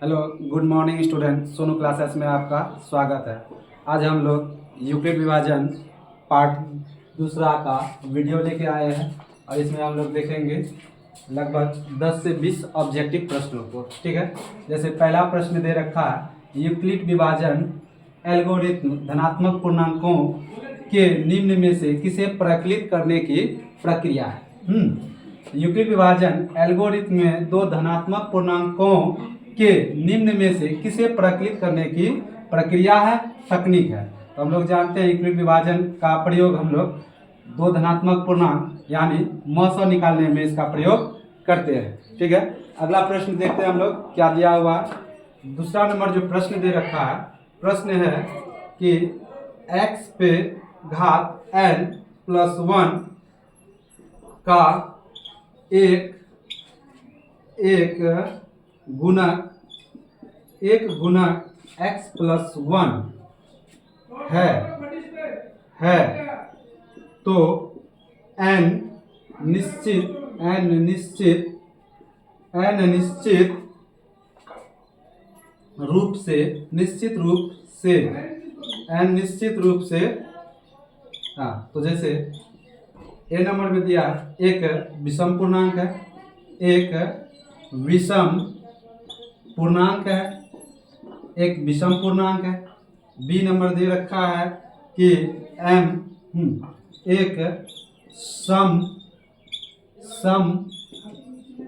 Hello, good morning student. Sonu classes में आपका स्वागत है। आज हम लोग यूक्लिड विभाजन पार्ट दूसरा का वीडियो लेके आए हैं और इसमें हम लोग देखेंगे लगभग 10 से 20 ऑब्जेक्टिव प्रश्नों को। ठीक है, जैसे पहला प्रश्न दे रखा है, यूक्लिड विभाजन एल्गोरिथ्म धनात्मक पूर्णांकों के निम्न में से किसे प्रकलित करने की प्रक्रिया है। यूक्लिड विभाजन एल्गोरिथ्म में दो धनात्मक पूर्णांकों के निम्न में से किसे प्रकलित करने की प्रक्रिया है, तकनीक है। तो हम लोग जानते हैं यूक्लिड विभाजन का प्रयोग हम लोग दो धनात्मक पूर्णांक यानी म निकालने में इसका प्रयोग करते हैं। ठीक है, अगला प्रश्न देखते हैं हम लोग क्या दिया हुआ है। दूसरा नंबर जो प्रश्न दे रखा है, प्रश्न है कि x पे घात n+1 का एक गुणक x+1 है तो n निश्चित रूप से तो जैसे ए नंबर में दिया एक विषम पूर्णांक है, एक विषम पूर्णांक है। बी नंबर दे रखा है कि m एक सम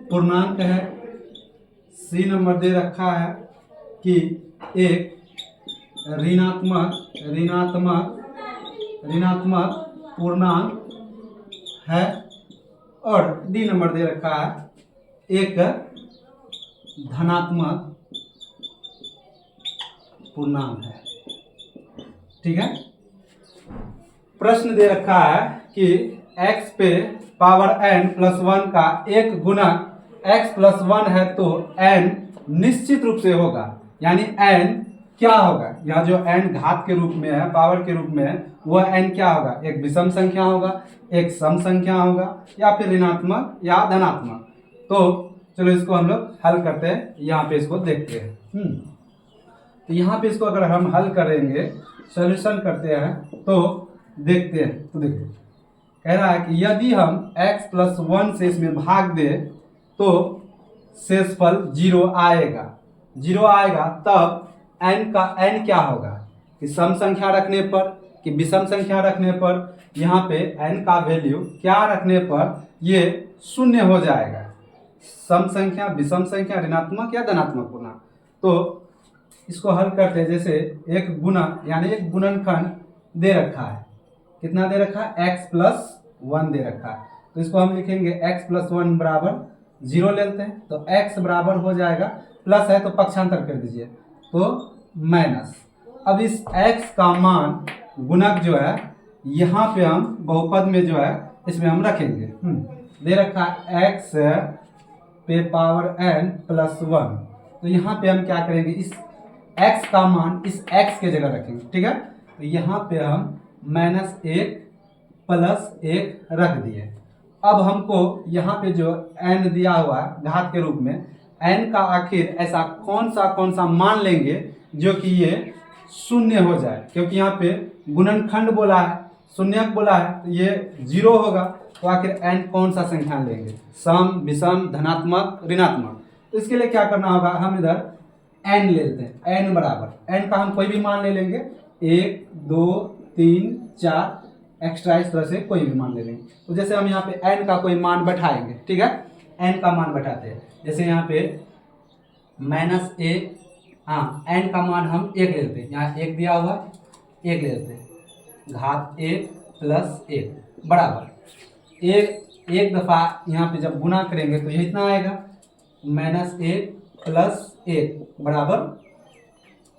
पूर्णांक है। सी नंबर दे रखा है कि एक ऋणात्मक पूर्णांक है और डी नंबर दे रखा है एक धनात्मक पूर्णांक है। ठीक है, प्रश्न दे रखा है कि x पे पावर n+1 का एक गुणक x+1 है तो n निश्चित रूप से होगा, यानी n क्या होगा। यहाँ जो n घात के रूप में है, पावर के रूप में है, वह n क्या होगा, एक विषम संख्या होगा, एक सम संख्या होगा, या फिर ऋणात्मक या धनात्मक। तो चलो इसको हम लोग हल करते हैं। यहाँ पे इसको देखते हैं। तो यहाँ पे इसको अगर हम हल करेंगे, सॉल्यूशन करते हैं तो देखते हैं। तो देखिए कह रहा है कि यदि हम x+1 से इसमें भाग दे तो शेषफल 0 आएगा। तब n क्या होगा कि सम संख्या रखने पर कि विषम संख्या रखने पर, यहाँ पे n का वैल्यू क्या रखने पर ये शून्य हो जाएगा। सम संख्या, विषम संख्या, ऋणात्मक या धनात्मक पूर्णांक। तो इसको हल करते हैं। जैसे एक गुणक यानी एक गुणनखंड दे रखा है, कितना दे रखा है, x+1 दे रखा है। तो इसको हम लिखेंगे x+1 बराबर 0 लेते हैं तो x बराबर हो जाएगा, प्लस है तो पक्षांतर कर दीजिए तो माइनस। अब इस x का मान गुणक जो है यहाँ पे हम बहुपद में जो है इसमें हम रखेंगे। दे रखा है x पे पावर n+1, तो यहाँ पे हम क्या करेंगे, इस x का मान इस x के जगह रखेंगे। ठीक है, तो यहाँ पे हम -1 + 1 रख दिए। अब हमको यहाँ पे जो n दिया हुआ है घात के रूप में, n का आखिर ऐसा कौन सा मान लेंगे जो कि ये शून्य हो जाए, क्योंकि यहाँ पे गुणनखंड बोला है, शून्यक बोला है, तो ये 0 होगा। तो आखिर n कौन सा संख्या लेंगे, सम, विषम, धनात्मक, ऋणात्मक। तो इसके लिए क्या करना होगा, हम इधर n ले लेते हैं। n बराबर, n का हम कोई भी मान ले लेंगे, 1 2 3 4 एक्स्ट्रा, इस तरह से कोई भी मान ले लेंगे। तो जैसे हम यहाँ पे n का कोई मान बैठाएंगे, ठीक है, n का मान बैठाते हैं। जैसे यहाँ पे -1, n का मान हम 1 लेते हैं, यहाँ 1 दिया हुआ, 1 ले लेते हैं, घात 1 + 1 बराबर एक दफ़ा यहाँ पे जब गुना करेंगे तो ये इतना आएगा, -1 + 1 बराबर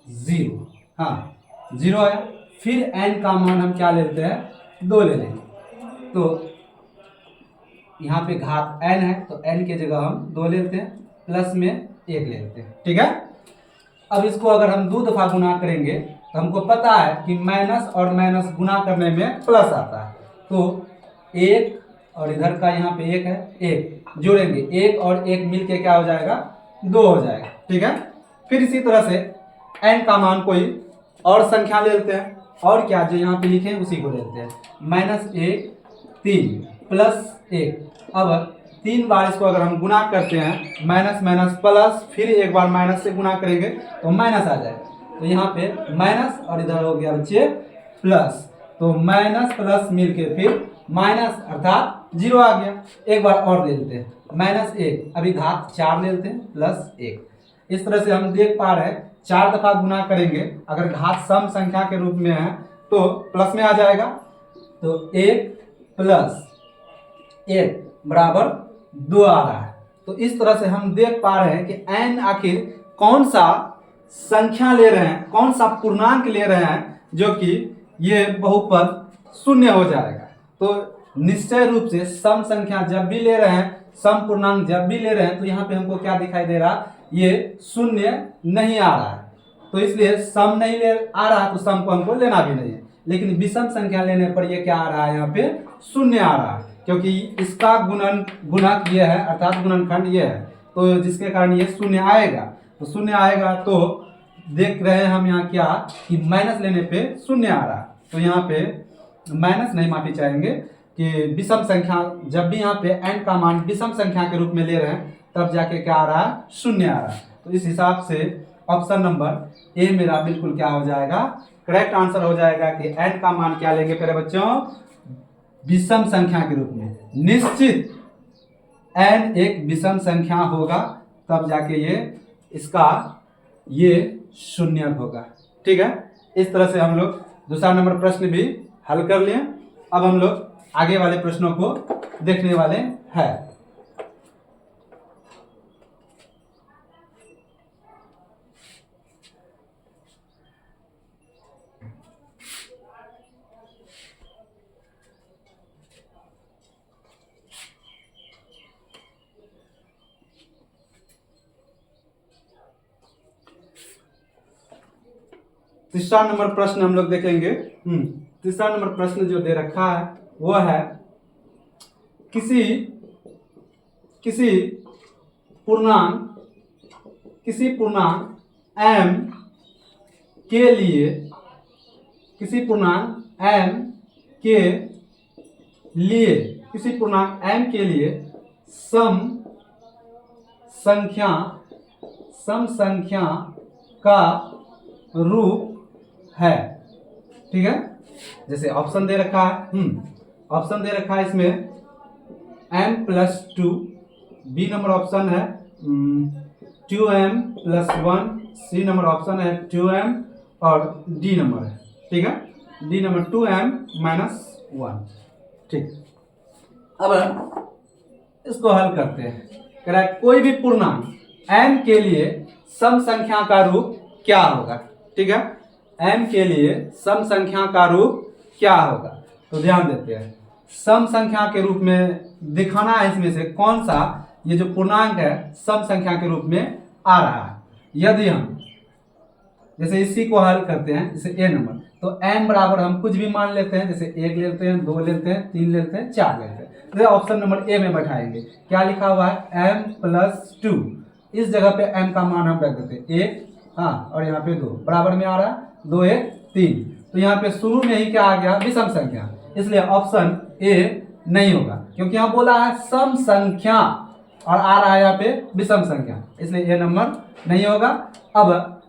0। 0 आया। फिर n का मान हम क्या लेते हैं, 2 ले लेंगे। तो यहाँ पे घात n है तो n के जगह हम 2 लेते हैं, प्लस में 1 ले लेते हैं। ठीक है, अब इसको अगर हम 2 दफ़ा गुना करेंगे तो हमको पता है कि माइनस और माइनस गुना करने में प्लस आता है। तो 1 और इधर का यहाँ पे 1 है, 1 जोड़ेंगे, 1 और 1 मिलके क्या हो जाएगा, 2 हो जाएगा। ठीक है, फिर इसी तरह से n का मान कोई और संख्या ले लेते हैं, और क्या जो यहाँ पे लिखे हैं उसी को ले लेते हैं। -1 3 +1। अब 3 बार इसको अगर हम गुना करते हैं, माइनस माइनस प्लस, फिर एक बार माइनस से गुना करेंगे तो माइनस आ जाएगा। तो यहाँ पे माइनस और इधर हो गया बच्चे प्लस, तो माइनस प्लस मिलके फिर माइनस अर्थात 0 आ गया। एक बार और ले लेते हैं, -1, अभी घात 4 ले लेते हैं +1। इस तरह से हम देख पा रहे हैं 4 दफा गुना करेंगे, अगर घात सम संख्या के रूप में है तो प्लस में आ जाएगा। तो 1 + 1 बराबर 2 आ रहा है। तो इस तरह से हम देख पा रहे हैं कि n आखिर कौन सा संख्या ले रहे हैं, कौन सा पूर्णांक ले रहे हैं, जो कि ये बहुपद शून्य हो जाएगा। तो निश्चय रूप से सम संख्या जब भी ले रहे हैं, सम पूर्णांक जब भी ले रहे हैं, तो यहाँ पे हमको क्या दिखाई दे रहा, ये शून्य नहीं आ रहा है। तो इसलिए सम नहीं ले आ रहा तो सम को हमको लेना भी नहीं है। लेकिन विषम संख्या लेने पर ये क्या आ रहा है, यहाँ पे शून्य आ रहा है, क्योंकि इसका गुणक ये है अर्थात गुणनखंड ये है, तो जिसके कारण ये शून्य आएगा। तो शून्य आएगा तो देख रहे हैं हम यहाँ क्या कि माइनस लेने पे शून्य आ रहा है। तो यहाँ पे माइनस नहीं, माफी चाहेंगे कि विषम संख्या जब भी यहाँ पे n का मान विषम संख्या के रूप में ले रहे हैं तब जाके क्या आ रहा है, शून्य आ रहा है। तो इस हिसाब से ऑप्शन नंबर ए मेरा बिल्कुल क्या हो जाएगा, करेक्ट आंसर हो जाएगा कि n का मान क्या लेंगे प्यारे बच्चों, विषम संख्या के रूप में। निश्चित n एक विषम संख्या होगा तब जाके ये इसका ये शून्य होगा। ठीक है, इस तरह से हम लोग दूसरा नंबर प्रश्न भी हल कर लिए। अब हम लोग आगे वाले प्रश्नों को देखने वाले हैं। तीसरा नंबर प्रश्न हम लोग देखेंगे। तीसरा नंबर प्रश्न जो दे रखा है वो है किसी पूर्णांक m के लिए, किसी पूर्णांक m के लिए सम संख्या का रूप है। ठीक है, जैसे ऑप्शन दे रखा है, ऑप्शन दे रखा है इसमें m+2, बी नंबर ऑप्शन है 2m+1, सी नंबर ऑप्शन है 2m और डी नंबर है। ठीक है, डी नंबर 2m-1। ठीक, अब इसको हल करते हैं। कह रहा है कोई भी पूर्णांक m के लिए सम संख्या का रूप क्या होगा। ठीक है, m के लिए सम संख्या का रूप क्या होगा, तो ध्यान देते हैं। सम संख्या के रूप में दिखाना है, इसमें से कौन सा ये जो पूर्णांक है सम संख्या के रूप में आ रहा है। यदि हम जैसे इसी को हल करते हैं, जैसे a नंबर, तो m बराबर हम कुछ भी मान लेते हैं, जैसे 1 लेते हैं, 2 लेते हैं, 3 लेते हैं, 4 लेते हैं। तो ऑप्शन नंबर ए में बैठाएंगे। क्या लिखा हुआ है, m+2, इस जगह पे m का मान हम रख देते हैं 1, हाँ, और यहाँ पे 2 बराबर में आ रहा है, 2 1 3। तो यहाँ पे शुरू में ही क्या आ गया, विषम संख्या, इसलिए ऑप्शन ए नहीं होगा, क्योंकि यहाँ बोला है सम संख्या और आ रहा है यहाँ पे विषम संख्या, इसलिए ए नंबर नहीं होगा। अब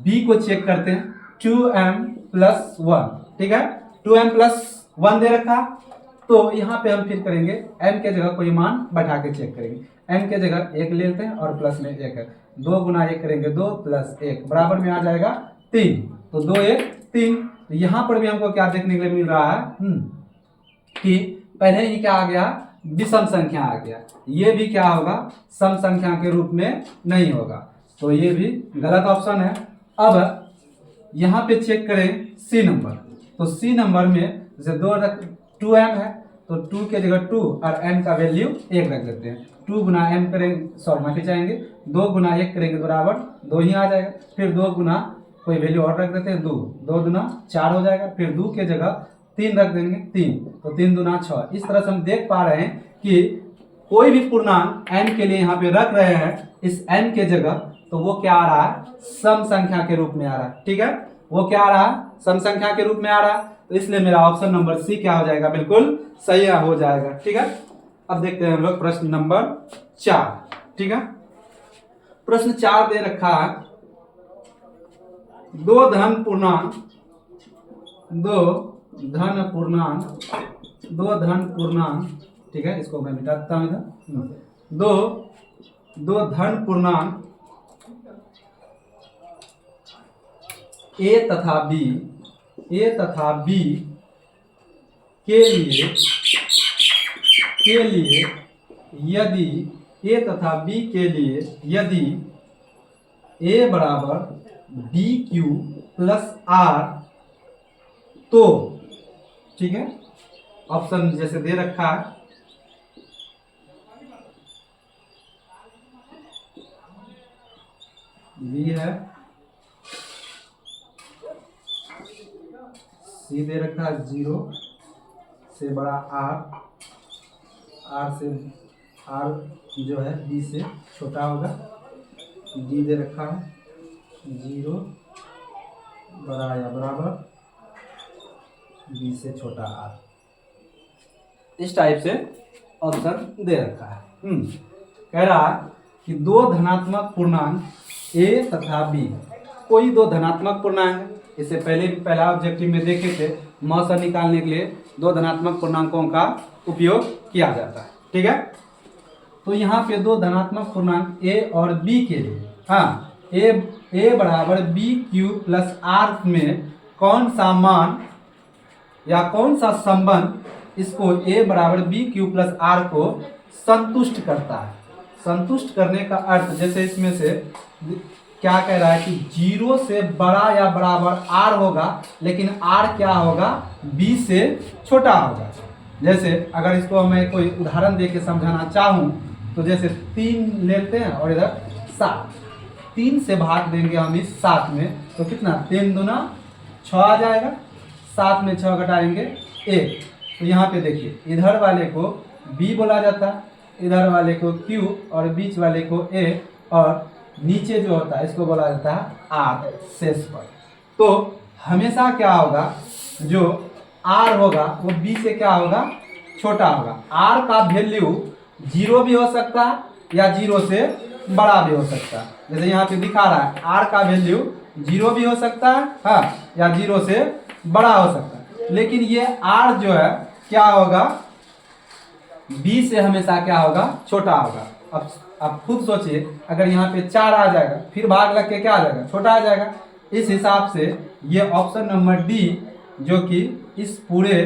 बी को चेक करते हैं, 2m+1। ठीक है, 2m+1 दे रखा, तो यहाँ पे हम फिर करेंगे m के जगह कोई मान बैठा के चेक करेंगे। m के जगह 1 ले लेते हैं और प्लस में 1 है, 2 गुना 1 करेंगे 2 + 1 बराबर में आ जाएगा 3। तो 2 1 3। तो यहाँ पर भी हमको क्या देखने के लिए मिल रहा है कि पहले ही क्या आ गया, विषम संख्या आ गया। ये भी क्या होगा, सम संख्या के रूप में नहीं होगा, तो ये भी गलत ऑप्शन है। अब यहाँ पे चेक करें सी नंबर, तो सी नंबर में जैसे 2m है तो 2 के जगह 2 और m का वैल्यू 1 रख देते हैं। 2 गुना m करेंगे, सॉरी माफी चाहेंगे, 2 गुना 1 करेंगे बराबर 2 ही आ जाएगा। फिर 2 गुना कोई वैल्यू और रख देते हैं 2, 2 दुना 4 हो जाएगा। फिर 2 के जगह 3 रख देंगे 3, तो 3 दुना 6। इस तरह से हम देख पा रहे हैं कि कोई भी पूर्णांक n के लिए यहाँ पे रख रहे हैं, इस n के जगह तो वो क्या आ रहा है, सम संख्या के रूप में आ रहा है। ठीक है, वो क्या आ रहा है, सम संख्या के रूप में आ रहा है। तो इसलिए मेरा ऑप्शन नंबर सी क्या हो जाएगा, बिल्कुल सही हो जाएगा। ठीक है, अब देखते हैं हम लोग प्रश्न नंबर 4। ठीक है, प्रश्न 4 दे रखा है, दो धन पूर्णांक ठीक है, इसको मैं मिटा देता हूं इधर। दो धन पूर्णांक ए तथा बी के लिए यदि ए तथा बी के लिए यदि ए बराबर बी क्यू प्लस आर, तो ठीक है, ऑप्शन जैसे दे रखा है, बी है, सी दे रखा है 0 से बड़ा आर से आर जो है बी से छोटा होगा, डी दे रखा है 0 बड़ा या बराबर बी से छोटा आर। इस टाइप से ऑप्शन दे रखा है। कह रहा है कि दो धनात्मक पूर्णांक ए तथा बी, कोई दो धनात्मक पूर्णांक, इससे पहले पहला ऑब्जेक्टिव में देखे थे, मौसा निकालने के लिए दो धनात्मक पूर्णांकों का उपयोग किया जाता है। ठीक है, तो यहाँ पे दो धनात्मक पूर्णांक ए और बी के लिए, हाँ, ए बराबर बी क्यू प्लस आर में कौन सा मान या कौन सा संबंध इसको ए बराबर बी क्यू प्लस आर को संतुष्ट करता है। संतुष्ट करने का अर्थ, जैसे इसमें से क्या कह रहा है कि 0 से बड़ा या बराबर आर होगा, लेकिन आर क्या होगा, बी से छोटा होगा। जैसे अगर इसको मैं कोई उदाहरण दे के समझाना चाहूँ तो जैसे 3 लेते हैं और इधर 7, 3 से भाग देंगे हम इस 7 में, तो कितना, 3 दूना 6 आ जाएगा, 7 में 6 घटाएंगे 1। तो यहाँ पे देखिए, इधर वाले को b बोला जाता है, इधर वाले को q और बीच वाले को a, और नीचे जो होता है इसको बोला जाता है r शेष पर। तो हमेशा क्या होगा, जो r होगा वो b से क्या होगा, छोटा होगा। r का वैल्यू 0 भी हो सकता है या 0 से बड़ा भी हो सकता है। जैसे यहाँ पे दिखा रहा है r का वैल्यू 0 भी हो सकता है, हाँ, या 0 से बड़ा हो सकता है, लेकिन ये r जो है क्या होगा, b से हमेशा क्या होगा, छोटा होगा। अब आप खुद सोचिए, अगर यहाँ पे 4 आ जाएगा, फिर भाग लग के क्या आ जाएगा, छोटा आ जाएगा। इस हिसाब से ये ऑप्शन नंबर डी, जो कि इस पूरे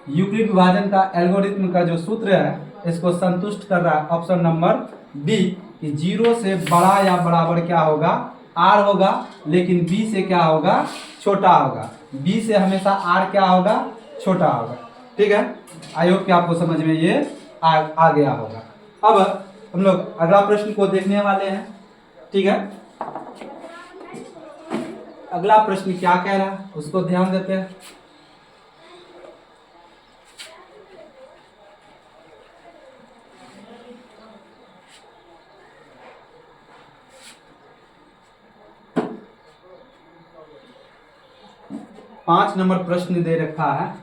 यूक्लिड विभाजन का एल्गोरिथम का जो सूत्र है, इसको संतुष्ट कर रहा है। ऑप्शन नंबर बी, कि 0 से बड़ा या बराबर क्या होगा, आर होगा, लेकिन बी से क्या होगा, छोटा होगा। बी से हमेशा आर क्या होगा, छोटा होगा। ठीक है, आई होप कि आपको समझ में ये आ गया होगा। अब हम लोग अगला प्रश्न को देखने वाले हैं। ठीक है, अगला प्रश्न क्या कह रहा है उसको ध्यान देते हैं। पांच नंबर प्रश्न दे रखा है,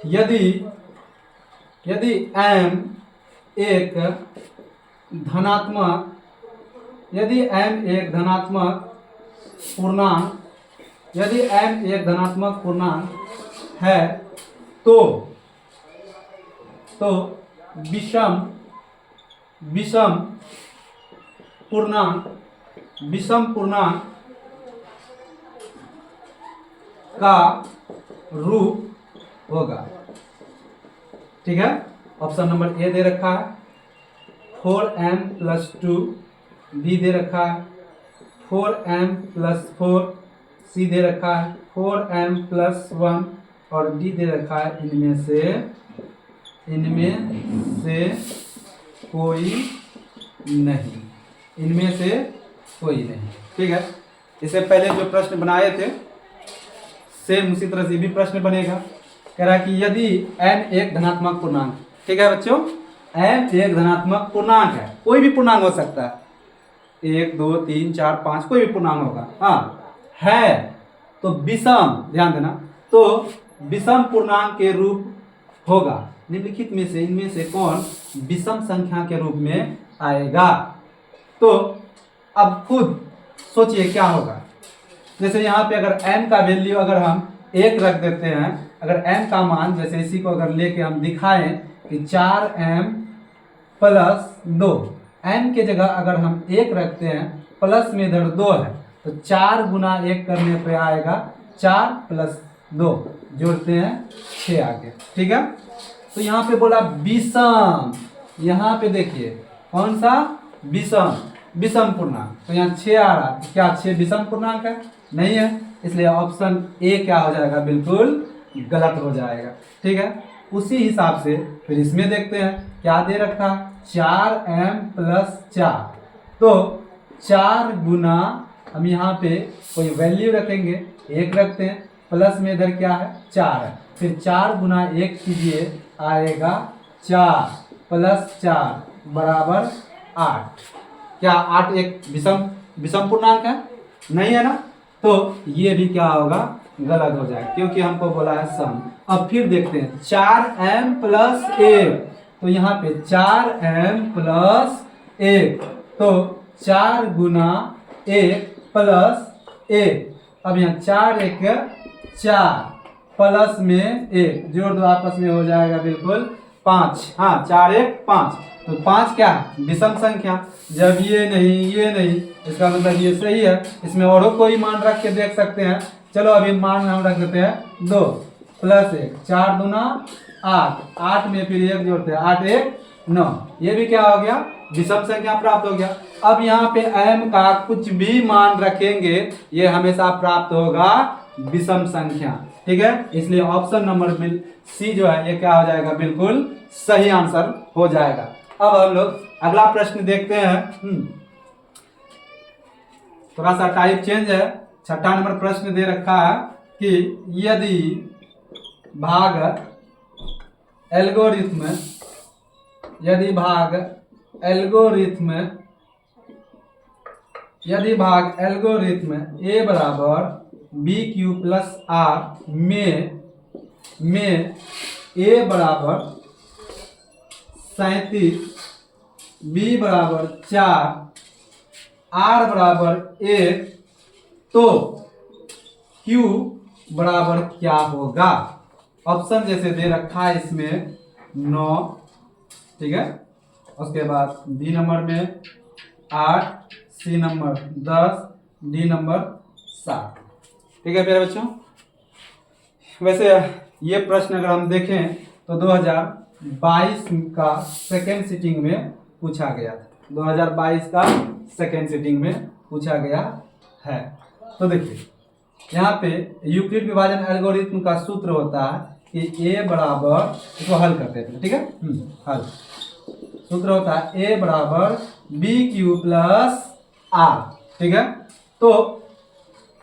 यदि m एक धनात्मक पूर्णांक है, तो विषम पूर्णांक का रूप होगा। ठीक है, ऑप्शन नंबर ए दे रखा है 4m + 2, बी दे रखा है 4m + 4, सी दे रखा है 4m + 1, और डी दे रखा है इनमें से कोई नहीं। ठीक है, इससे पहले जो प्रश्न बनाए थे सेम उसी तरह से भी प्रश्न बनेगा। कह रहा है कि यदि n एक धनात्मक पूर्णांक, ठीक है बच्चों, m एक धनात्मक पूर्णांक है, कोई भी पूर्णांक हो सकता है, 1 2 3 4 5 कोई भी पूर्णांक होगा, हाँ है, तो विषम, ध्यान देना, तो विषम पूर्णांक के रूप होगा। निम्नलिखित में से इनमें से कौन विषम संख्या के रूप में आएगा? तो अब खुद सोचिए क्या होगा। जैसे यहाँ पे अगर m का वैल्यू अगर हम 1 रख देते हैं, अगर m का मान जैसे इसी को अगर लेके हम दिखाएं कि 4m प्लस 2, m के जगह अगर हम 1 रखते हैं, प्लस में इधर 2 है, तो 4 गुना 1 करने पे आएगा 4 प्लस 2, जोड़ते हैं 6 आगे, ठीक है। तो यहाँ पे बोला विषम, यहाँ पे देखिए कौन सा विषम, विषम पूर्णांक, तो यहाँ 6 आ रहा है, क्या 6 विषम पूर्णांक है? नहीं है, इसलिए ऑप्शन ए क्या हो जाएगा? बिल्कुल गलत हो जाएगा, ठीक है। उसी हिसाब से फिर इसमें देखते हैं क्या दे रखा, 4m प्लस 4, तो 4 गुना, हम यहाँ पे कोई वैल्यू रखेंगे, 1 रखते हैं, प्लस में इधर क्या है 4 है, फिर 4 गुना 1 कीजिए, आएगा 4 प्लस 4 बराबर 8। क्या 8 एक विषम पूर्णांक है? नहीं है ना, तो ये भी क्या होगा? गलत हो जाएगा, क्योंकि हमको बोला है सम। अब फिर देखते हैं 4m प्लस 1, तो यहाँ पे 4m प्लस 1, तो 4 गुना 1 प्लस 1, अब यहाँ 4 1 4 प्लस में 1, जोड़ दो आपस में हो जाएगा बिल्कुल 5, हाँ 4 1 5, तो 5 क्या है? विषम संख्या। जब ये नहीं, इसका मतलब ये सही है, इसमें और कोई मान रख के देख सकते हैं। चलो अभी मान हम रख देते हैं 2 प्लस 1, 4 दूना 8, 8 में फिर 1 जोड़ते हैं, 8 1 9, ये भी क्या हो गया? विषम संख्या प्राप्त हो गया। अब यहाँ पे m का कुछ भी मान रखेंगे, ये हमेशा प्राप्त होगा विषम संख्या, ठीक है। इसलिए ऑप्शन नंबर सी जो है ये क्या हो जाएगा? बिल्कुल सही आंसर हो जाएगा। अब हम लोग अगला प्रश्न देखते हैं, थोड़ा सा टाइप चेंज है। 6ठा नंबर प्रश्न दे रखा है कि यदि भाग एल्गोरिथम a बराबर बी क्यू प्लस आर में a बराबर 37, b बराबर 4, r बराबर 1, तो q बराबर क्या होगा? ऑप्शन जैसे दे रखा है इसमें 9, ठीक है, उसके बाद बी नंबर में 8, सी नंबर 10, डी नंबर 7, ठीक है मेरे बच्चों। वैसे ये प्रश्न अगर हम देखें तो 2022 का सेकेंड सिटिंग में पूछा गया था, 2022 का सेकेंड सिटिंग में पूछा गया है। तो देखिए यहाँ पे यूक्लिड विभाजन एल्गोरिथम का सूत्र होता है कि a बराबर, इसको हल करते हैं, ठीक है, हल सूत्र होता है a बराबर बी क्यू प्लस आर, ठीक है। तो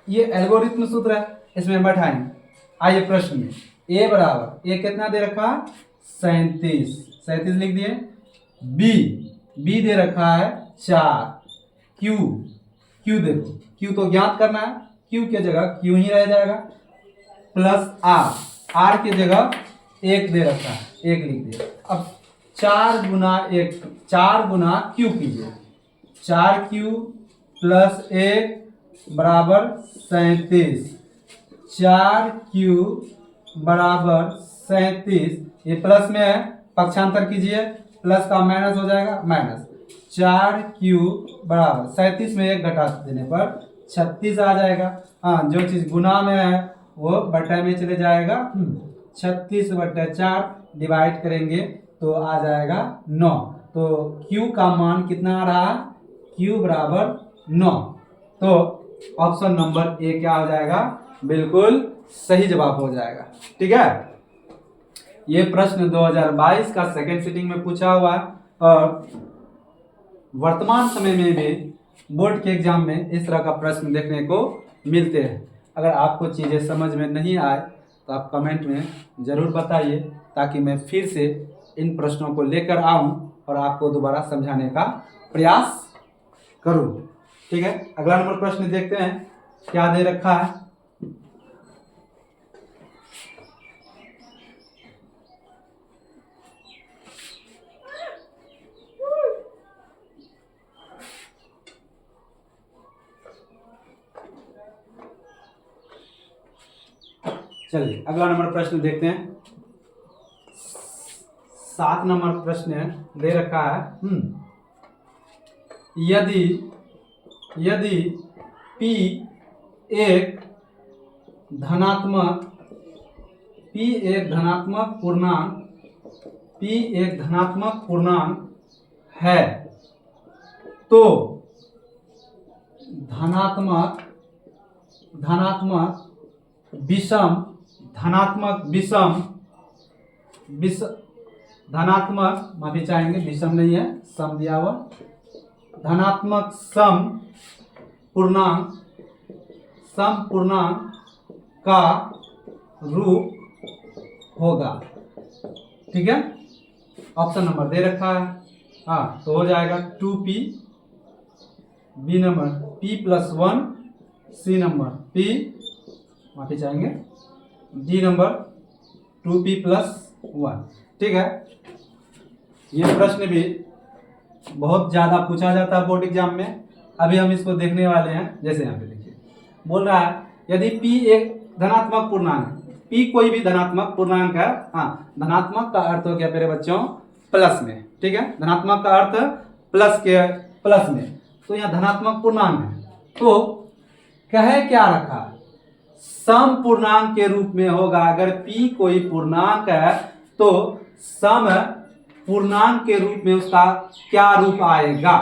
ये एल्गोरिथम सूत्र है, इसमें बैठाएंगे। आइए प्रश्न में a बराबर, a कितना दे रखा है? 37 लिख दिए, b दे रखा है 4, q देखो, q तो ज्ञात करना है, q के जगह q ही रह जाएगा, प्लस r की जगह 1 दे रखा है, 1 लिख दिया। अब 4 गुना 1, 4 गुना q कीजिए, 4q प्लस 1 बराबर 37, 4q बराबर 37, ये प्लस में है, पक्षांतर कीजिए, प्लस का माइनस हो जाएगा, माइनस 4q बराबर 37 में 1 घटा देने पर 36 आ जाएगा। हाँ, जो चीज गुना में है वो बटा में चले जाएगा, 36/4 डिवाइड करेंगे तो आ जाएगा 9। तो q का मान कितना आ रहा? q बराबर 9। तो ऑप्शन नंबर ए क्या हो जाएगा? बिल्कुल सही जवाब हो जाएगा, ठीक है। ये प्रश्न 2022 का सेकेंड सिटिंग में पूछा हुआ है और वर्तमान समय में भी बोर्ड के एग्जाम में इस तरह का प्रश्न देखने को मिलते हैं। अगर आपको चीज़ें समझ में नहीं आए तो आप कमेंट में ज़रूर बताइए, ताकि मैं फिर से इन प्रश्नों को लेकर आऊं और आपको दोबारा समझाने का प्रयास करूं। ठीक है, अगला नंबर प्रश्न देखते हैं क्या दे रखा है। चलिए अगला नंबर प्रश्न देखते हैं। 7 नंबर प्रश्न दे रखा है यदि यदि P एक धनात्मक पूर्णांक है तो धनात्मक माफी चाहेंगे, विषम नहीं है, सम दिया हुआ, धनात्मक सम पूर्णांक का रूप होगा। ठीक है, ऑप्शन नंबर दे रखा है। हाँ, तो हो जाएगा 2p, b number p+1, c number p, माफी चाहेंगे, डी नंबर 2p+1। ठीक है, ये प्रश्न भी बहुत ज्यादा पूछा जाता है बोर्ड एग्जाम में। अभी हम इसको देखने वाले हैं। जैसे यहाँ पे देखिए बोल रहा है यदि p एक धनात्मक पूर्णांक है, p कोई भी धनात्मक पूर्णांक है। हाँ, धनात्मक का अर्थ हो गया मेरे बच्चों प्लस में। ठीक है, धनात्मक का अर्थ प्लस में, तो यहाँ धनात्मक पूर्णांक है, तो कहे क्या रखा, सम पूर्णांक के रूप में होगा। अगर p कोई पूर्णांक है तो सम पूर्णांक के रूप में उसका क्या रूप आएगा।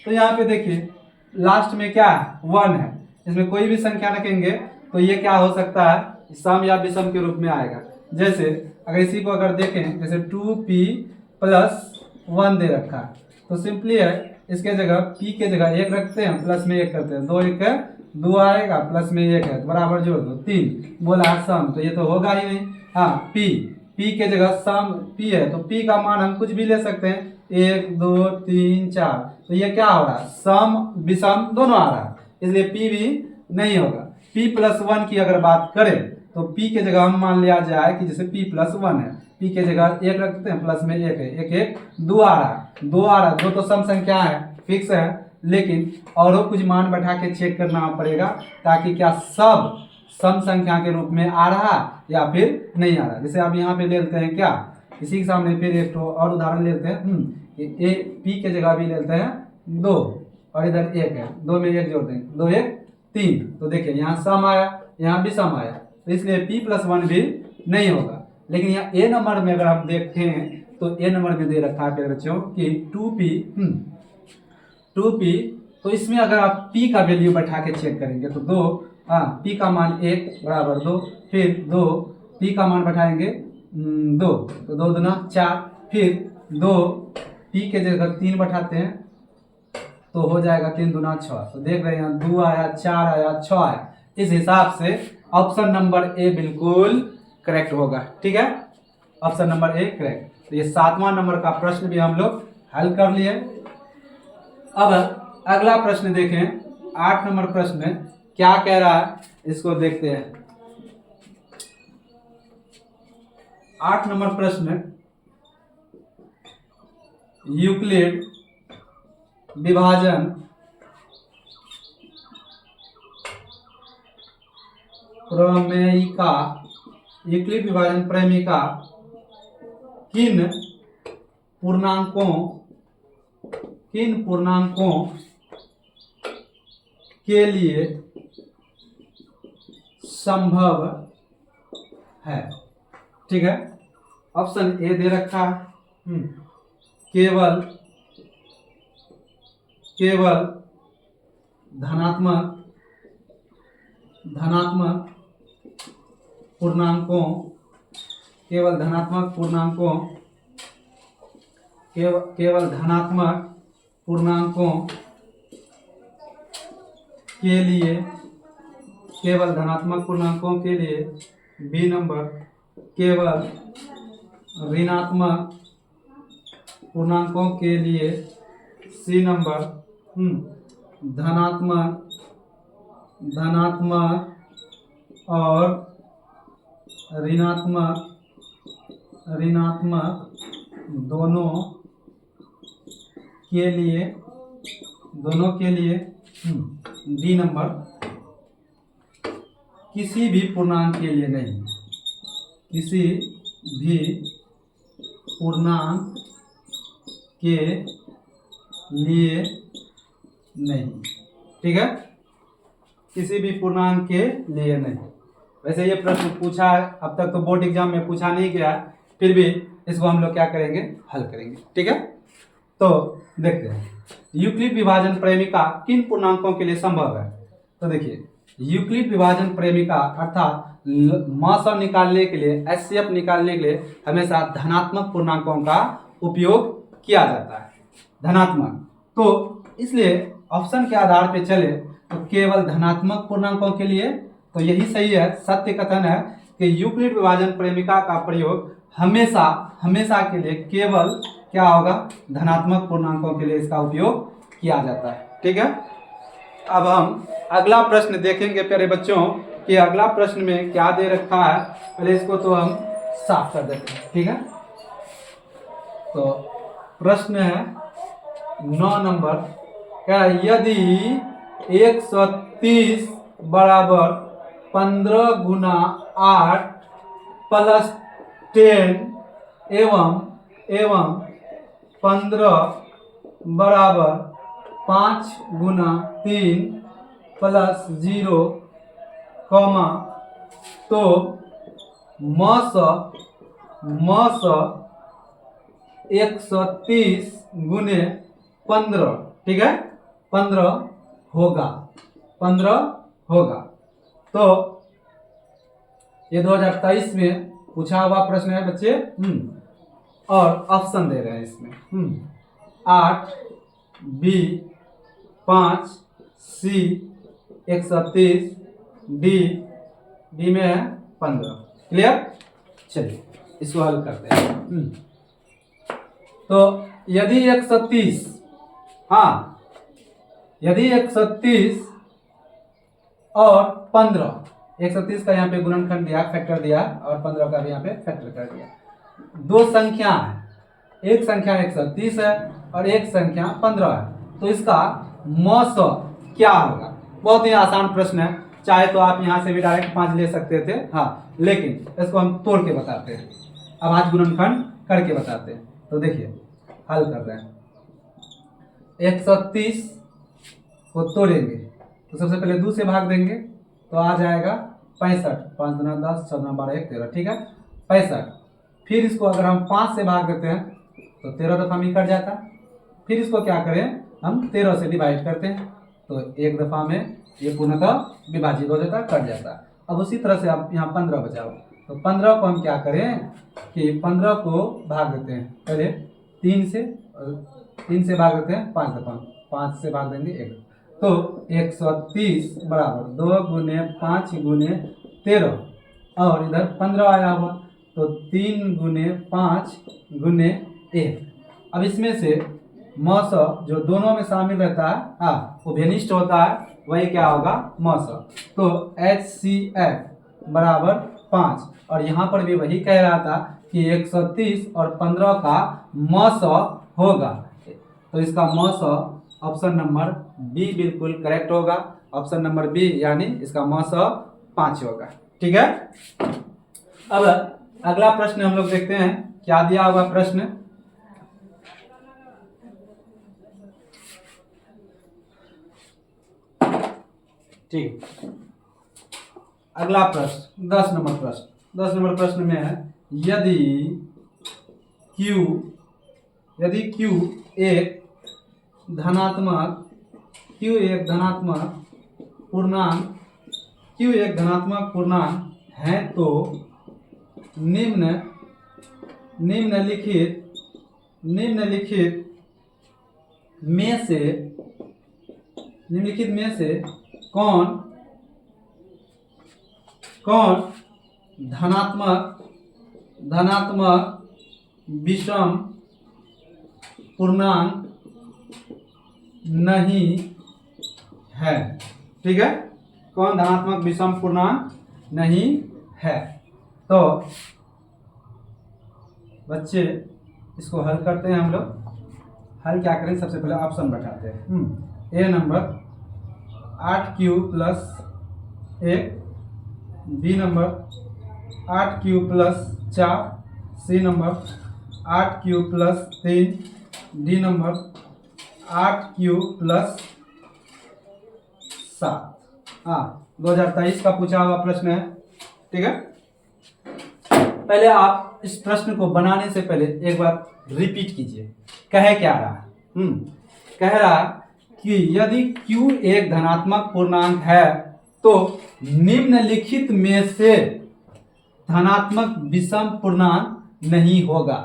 तो यहाँ पे देखिए लास्ट में क्या है, 1 है, इसमें कोई भी संख्या रखेंगे तो ये क्या हो सकता है, सम या विषम के रूप में आएगा। जैसे अगर इसी को अगर देखें, जैसे 2p+1 दे रखा है, तो सिंपली है इसके जगह p के जगह 1 रखते हैं, प्लस में 1 करते हैं, 2 1 2 आएगा, प्लस में 1 है, बराबर जोड़ दो 3, बोला है सम, तो ये तो होगा ही नहीं। हाँ, p के जगह सम p है, तो p का मान हम कुछ भी ले सकते हैं, 1 2 3 4, तो ये क्या हो रहा है, सम विषम दोनों आ रहा है, इसलिए p भी नहीं होगा। p+1 की अगर बात करें तो p के जगह हम मान लिया जाए कि जैसे p+1 है, p के जगह 1 रखते हैं, प्लस में 1 है, 1 1 2 आ रहा है, 2 आ रहा है, 2 तो सम संख्या है, फिक्स है, लेकिन और कुछ मान बैठा के चेक करना पड़ेगा ताकि क्या सब सम संख्या के रूप में आ रहा या फिर नहीं आ रहा। जैसे अब यहाँ पे ले लेते हैं क्या, इसी के सामने फिर एक और उदाहरण लेते हैं। p के जगह भी लेते हैं 2 और इधर 1 है, 2 में 1 जोड़ देंगे, 2 1 3, तो देखिए यहाँ सम आया, यहाँ भी सम आया, तो इसलिए p+1 भी नहीं होगा। लेकिन यहाँ a नंबर में अगर हम देखें तो a नंबर में दे रखा है बच्चों कि 2p, तो इसमें अगर आप p का वैल्यू बैठा के चेक करेंगे तो 2, p का मान 1 बराबर 2, फिर 2 p का मान बैठाएंगे 2, तो 2 दूना 4, फिर 2 p के जगह 3 बैठाते हैं तो हो जाएगा 3 दूना 6, तो देख रहे हैं 2 आया, 4 आया, 6 आया। इस हिसाब से ऑप्शन नंबर ए बिल्कुल करेक्ट होगा। ठीक है, ऑप्शन नंबर ए करेक्ट। तो ये 7वां नंबर का प्रश्न भी हम लोग हल कर लिए। अब अगला प्रश्न देखें, 8 नंबर प्रश्न क्या कह रहा है, इसको देखते हैं। 8 नंबर प्रश्न, यूक्लिड विभाजन प्रमेयिका, यूक्लिड विभाजन प्रमेयिका किन पूर्णांकों के लिए संभव है। ठीक है, ऑप्शन ए दे रखा है केवल धनात्मक पूर्णांकों के लिए, बी नंबर केवल ऋणात्मक पूर्णांकों के लिए सी नंबर धनात्मक और ऋणात्मक दोनों के लिए डी नंबर किसी भी पूर्णांक के लिए नहीं, किसी भी पूर्णांक के लिए नहीं। ठीक है, किसी भी पूर्णांक के लिए नहीं। वैसे ये प्रश्न पूछा है, अब तक तो बोर्ड एग्जाम में पूछा नहीं गया, फिर भी इसको हम लोग क्या करेंगे, हल करेंगे। ठीक है, तो देखते हैं यूक्लिड विभाजन प्रेमिका किन पूर्णांकों के लिए संभव है। तो देखिए यूक्लिड विभाजन प्रेमिका अर्थात मौसम निकालने के लिए, एचसीएफ निकालने के लिए हमेशा धनात्मक पूर्णांकों का उपयोग किया जाता है, धनात्मक। तो इसलिए ऑप्शन के आधार पे चले तो केवल धनात्मक पूर्णांकों के लिए, तो यही सही है, सत्य कथन है कि यूक्लिड विभाजन प्रेमिका का प्रयोग हमेशा के लिए केवल क्या होगा, धनात्मक पूर्णांकों के लिए इसका उपयोग किया जाता है। ठीक है, अब हम अगला प्रश्न देखेंगे प्यारे बच्चों कि अगला प्रश्न में क्या दे रखा है। पहले इसको तो हम साफ कर देते हैं। ठीक है, तो प्रश्न है 9 नंबर, क्या यदि 130 बराबर 15 गुना 8 प्लस 10 एवं 15 बराबर 5 गुना 3 प्लस 0 कॉमा, तो मस 130 गुने 15, ठीक है, 15 होगा। तो ये 2023 में पूछा हुआ प्रश्न है बच्चे। और ऑप्शन दे रहे हैं इसमें 8, बी 5, सी 130, डी में है 15। क्लियर, चलिए इसको हल करते हैं। तो यदि 130, यदि 130 और 15, 130 का यहाँ पे गुणनखंड दिया, फैक्टर दिया, और 15 का भी यहाँ पे फैक्टर कर दिया। दो संख्या है, एक संख्या 130 है और एक संख्या 15 है, तो इसका मौस क्या होगा। बहुत ही आसान प्रश्न है, चाहे तो आप यहाँ से भी डायरेक्ट 5 ले सकते थे, लेकिन इसको हम तोड़ के बताते हैं, अब आज गुणनखंड करके बताते हैं। तो देखिए हल कर रहे हैं, 130 को तोड़ेंगे तो सबसे पहले 2 से भाग देंगे तो आ जाएगा 65, 5 गुना 10, 6 गुना 12, 1 13, ठीक है, 65। फिर इसको अगर हम 5 से भाग देते हैं तो 13 दफा में कट जाता। फिर इसको क्या करें, हम 13 से डिवाइड करते हैं तो एक दफा में ये पूर्णतः विभाजित हो जाता, कट जाता। अब उसी तरह से आप यहाँ 15 बचा हो, तो 15 को हम क्या करें कि 15 को भाग देते हैं पहले 3 से भाग देते हैं 5 दफा, 5 से भाग देंगे 1, तो 130 बराबर 2 गुने 5 गुने 13, और इधर 15 आया हुआ तो 3 गुने 5 गुने 1। अब इसमें से मौस जो दोनों में शामिल रहता है वो व्यनिष्ठ होता है, वही क्या होगा मौस। तो HCF बराबर 5, और यहाँ पर भी वही कह रहा था कि 130 और 15 का मौस होगा, तो इसका मौस ऑप्शन नंबर बी बिल्कुल करेक्ट होगा। ऑप्शन नंबर बी यानी इसका मौस 5 होगा। ठीक है, अब अगला प्रश्न हम लोग देखते हैं क्या दिया हुआ प्रश्न। ठीक, अगला प्रश्न 10 नंबर प्रश्न। 10 नंबर प्रश्न में है यदि Q एक धनात्मक पूर्णांक है तो निम्नलिखित में से कौन धनात्मक विषम पूर्णांक नहीं है। ठीक है, कौन धनात्मक विषम पूर्णांक नहीं है। तो बच्चे इसको हल करते हैं हम लोग। हल क्या करें, सबसे पहले ऑप्शन बैठाते हैं। A number 8q + 1, B number 8q + 4, C number 8q + 3, D number 8q + 7। हाँ, 2023 का पूछा हुआ प्रश्न है। ठीक है, पहले आप इस प्रश्न को बनाने से पहले एक बार रिपीट कीजिए। कहे क्या रहा, कह रहा कि यदि q एक धनात्मक पूर्णांक है तो निम्नलिखित में से धनात्मक विषम पूर्णांक नहीं होगा।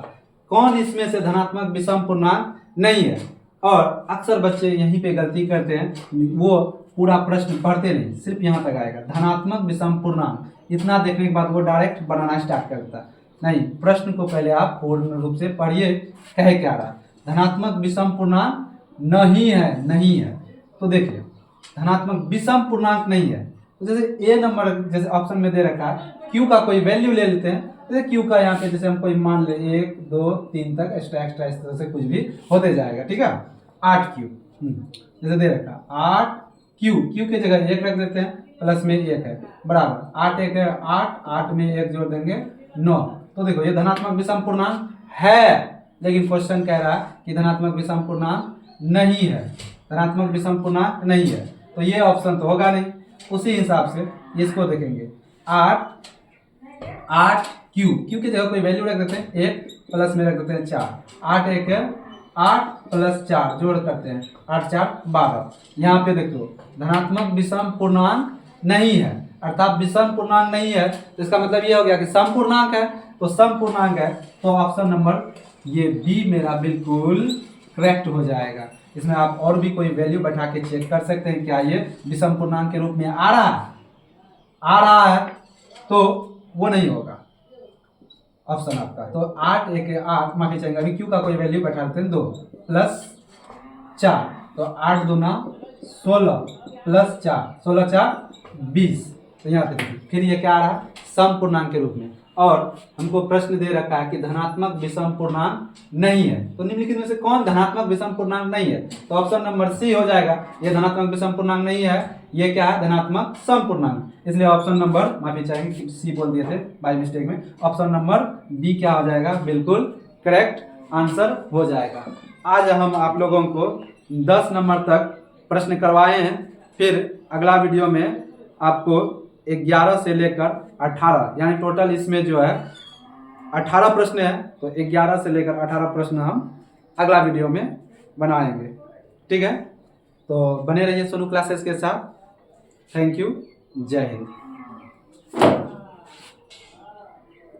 कौन इसमें से धनात्मक विषम पूर्णांक नहीं है? और अक्सर बच्चे यहीं पे गलती करते हैं, वो पूरा प्रश्न पढ़ते नहीं, सिर्फ यहाँ तक आएगा धनात्मक विषम पूर्णांक, इतना देखने के बाद वो डायरेक्ट बनाना स्टार्ट करता है। नहीं, प्रश्न को पहले आप पूर्ण रूप से पढ़िए। कहे क्या रहा, धनात्मक विषम पूर्णांक नहीं है, नहीं है। तो देखिए धनात्मक विषम पूर्णांक नहीं है, तो जैसे ए नंबर जैसे ऑप्शन में दे रखा है, क्यू का कोई वैल्यू ले लेते हैं। जैसे क्यू का यहाँ पे जैसे हम कोई मान ले 1 2 3 तक एक्स्ट्रा एक्स्ट्रा इस तरह से कुछ भी होते जाएगा। ठीक है, 8q जैसे दे रखा 8q, क्यू की जगह 1 रख देते हैं, प्लस में 1 है बराबर 8 1 है 8, 8 में 1 जोड़ देंगे 9। तो देखो ये धनात्मक विषम पूर्णांक है, लेकिन क्वेश्चन कह रहा है कि धनात्मक विषम पूर्णांक नहीं है, धनात्मक विषम पूर्णांक नहीं है। तो ये ऑप्शन तो होगा नहीं। उसी हिसाब से इसको देखेंगे 8q, क्यू की जगह कोई वैल्यू रख देते हैं 1, प्लस में रख देते हैं 4, 8 1 है 8 + 4 जोड़ करते हैं 8 4 12। यहाँ पे देखो धनात्मक विषम पूर्णांक नहीं है, अर्थात विषम पूर्णांक नहीं है, तो इसका मतलब ये हो गया कि सम पूर्णांक है। तो सम पूर्णांक है तो ऑप्शन नंबर ये बी मेरा बिल्कुल करेक्ट हो जाएगा। इसमें आप और भी कोई वैल्यू बैठा के चेक कर सकते हैं, क्या ये विषम पूर्णांक के रूप में आ रहा है, तो वो नहीं होगा ऑप्शन आपका। तो 8 1 8, माफी चाहिए, अभी क्यू का कोई वैल्यू बैठा देते हैं 2 + 4, तो 8 दूना 16 + 4, 16 4 20। तो यहाँ पे देखिए फिर ये क्या आ रहा है, सम पूर्णांक के रूप में। और हमको प्रश्न दे रखा है कि धनात्मक विषम पूर्णांक नहीं है, तो निम्नलिखित में से कौन धनात्मक विषम पूर्णांक नहीं है? तो ऑप्शन नंबर सी हो जाएगा। ये धनात्मक विषम पूर्णांक नहीं है, ये क्या है, धनात्मक सम पूर्णांक। इसलिए ऑप्शन नंबर, माफी चाहेंगे सी बोल दिए थे बाय मिस्टेक में, ऑप्शन नंबर बी क्या हो जाएगा, बिल्कुल करेक्ट आंसर हो जाएगा। आज हम आप लोगों को 10 नंबर तक प्रश्न करवाए हैं, फिर अगला वीडियो में आपको 11 से लेकर 18, यानी टोटल इसमें जो है 18 प्रश्न है, तो 11 से लेकर 18 प्रश्न हम अगला वीडियो में बनाएंगे। ठीक है, तो बने रहिए सोनू क्लासेस के साथ। थैंक यू, जय हिंद।